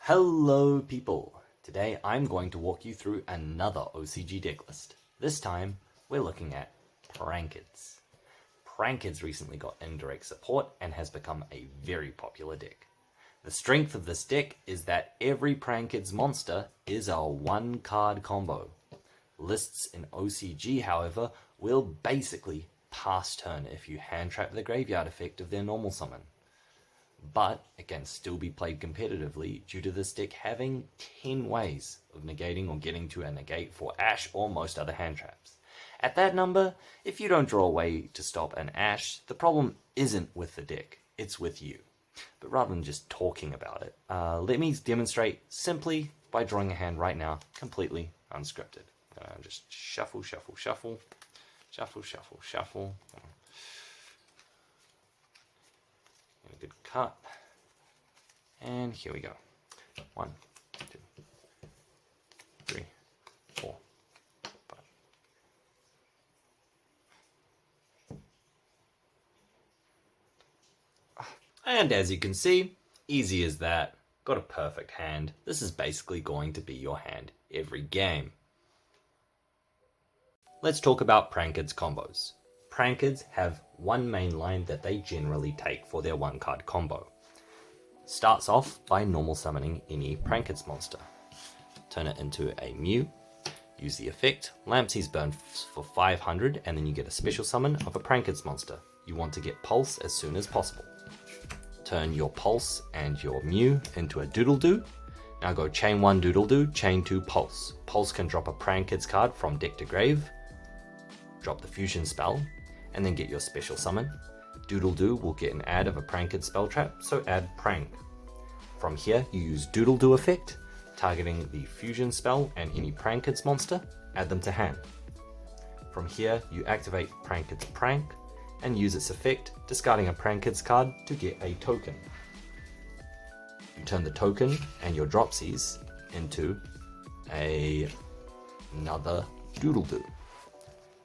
Hello people! Today I'm going to walk you through another OCG deck list. This time we're looking at Prankids. Prankids recently got indirect support and has become a very popular deck. The strength of this deck is that every Prankids monster is a one card combo. Lists in OCG, however, will basically pass turn if you hand trap the graveyard effect of their normal summon. But it can still be played competitively due to this deck having 10 ways of negating or getting to a negate for Ash or most other hand traps. At that number, if you don't draw a way to stop an Ash, the problem isn't with the deck, it's with you. But rather than just talking about it, let me demonstrate simply by drawing a hand right now, completely unscripted. Just shuffle, shuffle, shuffle, shuffle, shuffle, shuffle. A good cut, and here we go. 1, 2, 3, 4, 5. And as you can see, easy as that. Got a perfect hand. This is basically going to be your hand every game. Let's talk about Prankids combos. Prankids have one main line that they generally take for their one card combo. Starts off by normal summoning any Prankids monster. Turn it into a Mew, use the effect, Lampsey's Burn for 500, and then you get a special summon of a Prankids monster. You want to get Pulse as soon as possible. Turn your Pulse and your Mew into a Doodle-Doo. Now go chain 1 Doodle-Doo, chain 2 Pulse. Pulse can drop a Prankids card from deck to grave, drop the fusion spell, and then get your special summon. Doodle-Doo will get an add of a Prankids spell trap, so add Prank. From here, you use Doodle-Doo effect, targeting the fusion spell and any Prankids monster, add them to hand. From here, you activate Prankids Prank, and use its effect, discarding a Prankids card to get a token. You turn the token and your Dropsies into another Doodle-Doo.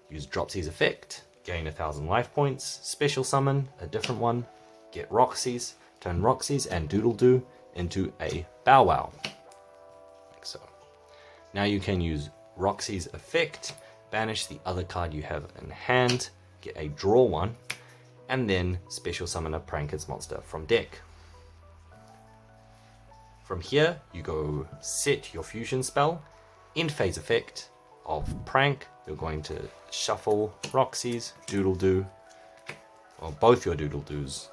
Use Dropsies effect, gain 1000 life points, special summon a different one, get Roxy's, turn Roxy's and Doodle-Doo into a Bow Wow, like so. Now you can use Roxy's effect, banish the other card you have in hand, get a draw one, and then special summon a Prankids monster from deck. From here, you go set your fusion spell, end phase effect of Prank. You're going to shuffle Roxy's, Doodle-Doo, or both your Doodle-Doos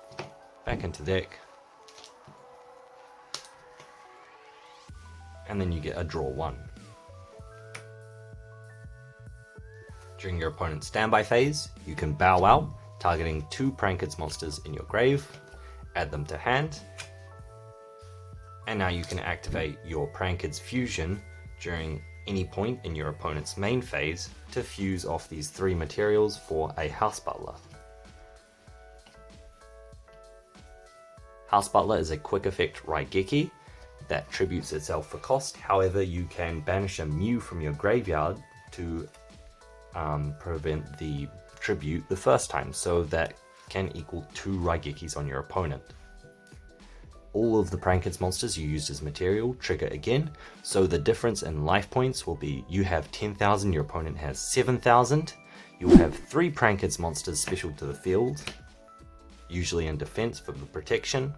back into deck. And then you get a draw one. During your opponent's standby phase, you can bow out, targeting 2 Prankids monsters in your grave, add them to hand, and now you can activate your Prankids fusion during any point in your opponent's main phase to fuse off these 3 materials for a House Butler. House Butler is a quick effect Raigeki that tributes itself for cost. However, you can banish a Mew from your graveyard to prevent the tribute the first time, so that can equal 2 Raigekis on your opponent. All of the Prankids monsters you used as material trigger again, so the difference in life points will be you have 10,000, your opponent has 7,000. You'll have 3 Prankids monsters special to the field, usually in defense for the protection.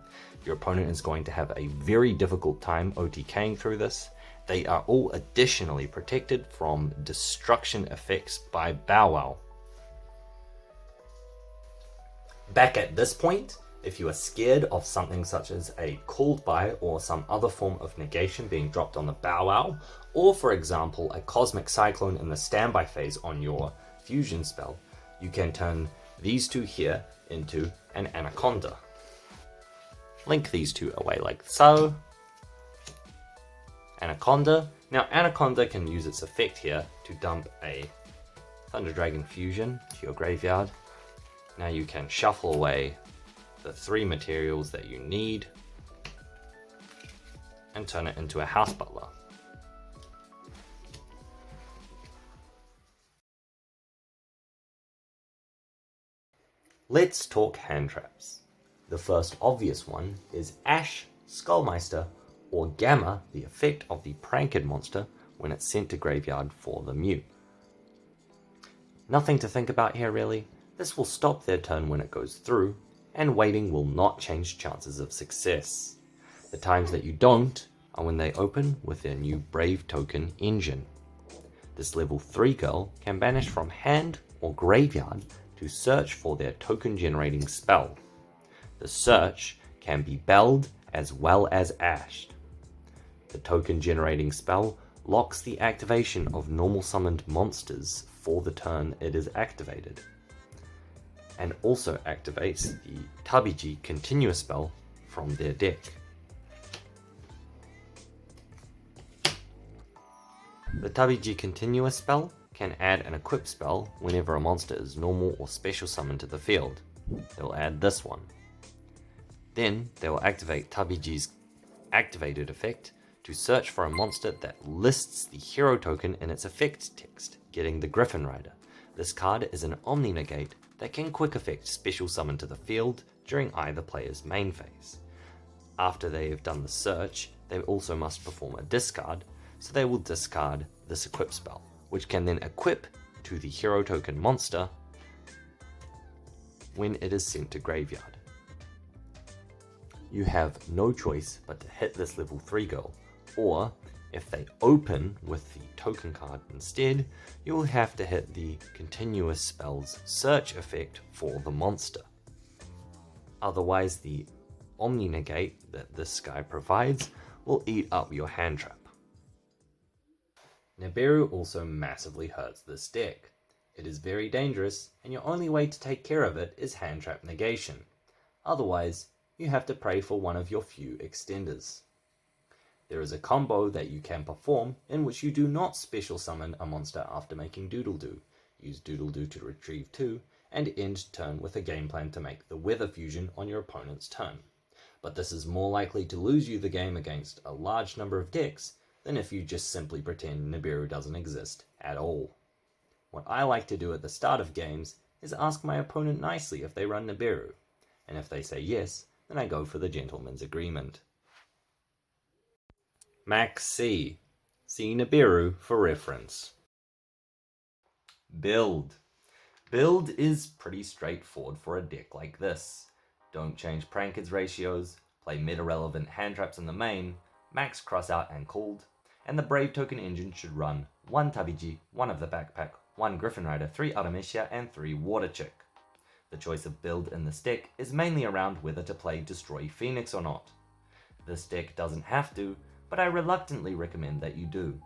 Your opponent is going to have a very difficult time OTKing through this. They are all additionally protected from destruction effects by Bow Wow. Back at this point, if you are scared of something such as a called by or some other form of negation being dropped on the Bow Wow, or for example a Cosmic Cyclone in the standby phase on your fusion spell, you can turn these 2 here into an Anaconda. Link these 2 away like so. Anaconda. Now Anaconda can use its effect here to dump a Thunder Dragon fusion to your graveyard. Now you can shuffle away the 3 materials that you need and turn it into a House Butler. Let's talk hand traps. The first obvious one is Ash, Skullmeister, or gamma, the effect of the Pranked monster when it's sent to graveyard for the Mew. Nothing to think about here really. This will stop their turn when it goes through, and waiting will not change chances of success. The times that you don't are when they open with their new Brave token engine. This level 3 girl can banish from hand or graveyard to search for their token generating spell. The search can be belled as well as ashed. The token generating spell locks the activation of normal summoned monsters for the turn it is activated, and also activates the Tabiji continuous spell from their deck. The Tabiji continuous spell can add an equip spell whenever a monster is normal or special summoned to the field. They'll add this one. Then they will activate Tabiji's activated effect to search for a monster that lists the hero token in its effect text, getting the Griffin Rider. This card is an Omni-Negate that can quick effect special summon to the field during either player's main phase. After they have done the search, they also must perform a discard, so they will discard this equip spell, which can then equip to the hero token monster when it is sent to graveyard. You have no choice but to hit this level 3 girl, or if they open with the token card instead, you will have to hit the continuous spell's search effect for the monster. Otherwise, the Omni-Negate that this guy provides will eat up your hand trap. Nibiru also massively hurts this deck. It is very dangerous, and your only way to take care of it is hand trap negation. Otherwise, you have to pray for one of your few extenders. There is a combo that you can perform in which you do not special summon a monster after making Doodle-Doo. Use Doodle-Doo to retrieve 2, and end turn with a game plan to make the Weather Fusion on your opponent's turn. But this is more likely to lose you the game against a large number of decks than if you just simply pretend Nibiru doesn't exist at all. What I like to do at the start of games is ask my opponent nicely if they run Nibiru, and if they say yes, then I go for the gentleman's agreement. Max C. See Nibiru for reference. Build. Build is pretty straightforward for a deck like this. Don't change Pranked's ratios, play meta-relevant hand traps in the main, max cross out and called, and the Brave token engine should run 1 Tabiji, 1 of the backpack, 1 Griffin Rider, 3 Artemisia, and 3 Water Chick. The choice of build in this deck is mainly around whether to play Destroy Phoenix or not. This deck doesn't have to, but I reluctantly recommend that you do.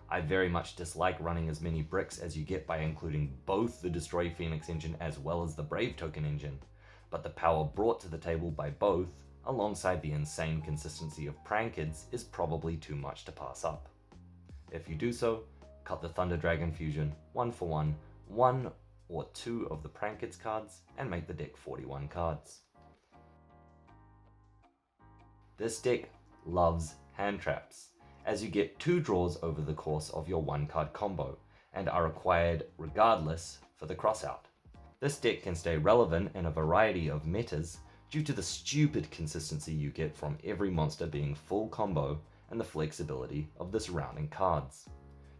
I very much dislike running as many bricks as you get by including both the Destroy Phoenix engine as well as the Brave token engine, but the power brought to the table by both, alongside the insane consistency of Prankeds, is probably too much to pass up. If you do so, cut the Thunder Dragon Fusion 1 for 1, 1 or 2 of the Prankeds cards, and make the deck 41 cards. This deck loves hand traps, as you get 2 draws over the course of your 1-card combo, and are required regardless for the crossout. This deck can stay relevant in a variety of metas due to the stupid consistency you get from every monster being full combo and the flexibility of the surrounding cards.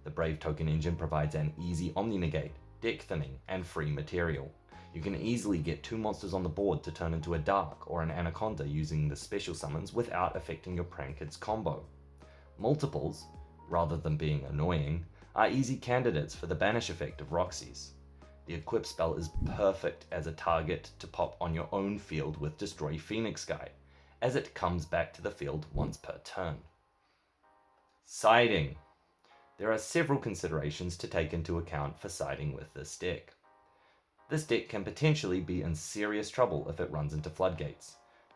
The Brave token engine provides an easy Omni-Negate, deck thinning, and free material. You can easily get 2 monsters on the board to turn into a Dark or an Anaconda using the special summons without affecting your Prankeds combo. Multiples, rather than being annoying, are easy candidates for the banish effect of Roxy's. The equip spell is perfect as a target to pop on your own field with Destroy Phoenix Guy, as it comes back to the field once per turn. Siding. There are several considerations to take into account for siding with this deck. This deck can potentially be in serious trouble if it runs into Floodgates.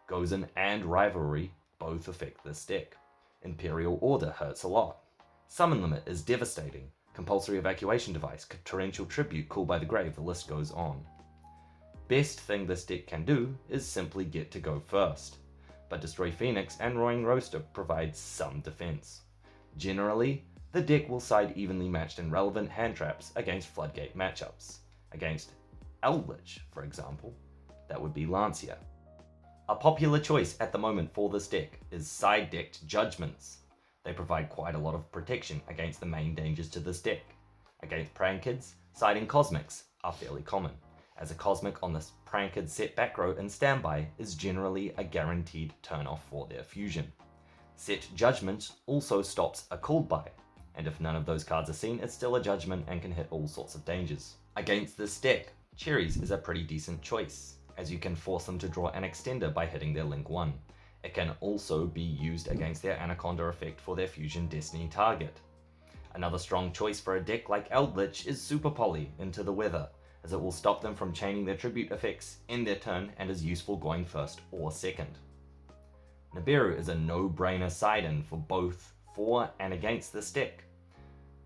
Gozen and Rivalry both affect this deck. Imperial Order hurts a lot. Summon Limit is devastating. Compulsory Evacuation Device, Torrential Tribute, Call by the Grave, the list goes on. Best thing this deck can do is simply get to go first, but Destroy Phoenix and Roaring Roaster provide some defense. Generally, the deck will side evenly matched in relevant hand traps against Floodgate matchups. Against Eldritch, for example, that would be Lancia. A popular choice at the moment for this deck is side-decked Judgments. They provide quite a lot of protection against the main dangers to this deck. Against Prankids, siding Cosmics are fairly common, as a Cosmic on this Prankid set back row in standby is generally a guaranteed turn-off for their fusion. Set Judgment also stops a called by, and if none of those cards are seen, it's still a Judgment and can hit all sorts of dangers. Against this deck, Cherries is a pretty decent choice, as you can force them to draw an extender by hitting their Link 1. It can also be used against their Anaconda effect for their Fusion Destiny target. Another strong choice for a deck like Eldritch is Super Poly into the Weather, as it will stop them from chaining their tribute effects in their turn and is useful going first or second. Nibiru is a no-brainer side-in for both for and against this deck.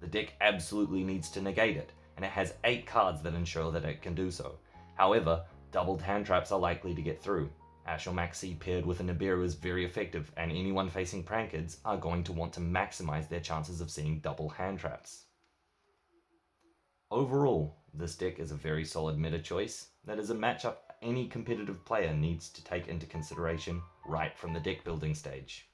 The deck absolutely needs to negate it, and it has 8 cards that ensure that it can do so. However, doubled hand traps are likely to get through. Ashur Maxi paired with a Nibiru is very effective, and anyone facing Prankids are going to want to maximize their chances of seeing double hand traps. Overall, this deck is a very solid meta choice that is a matchup any competitive player needs to take into consideration right from the deck building stage.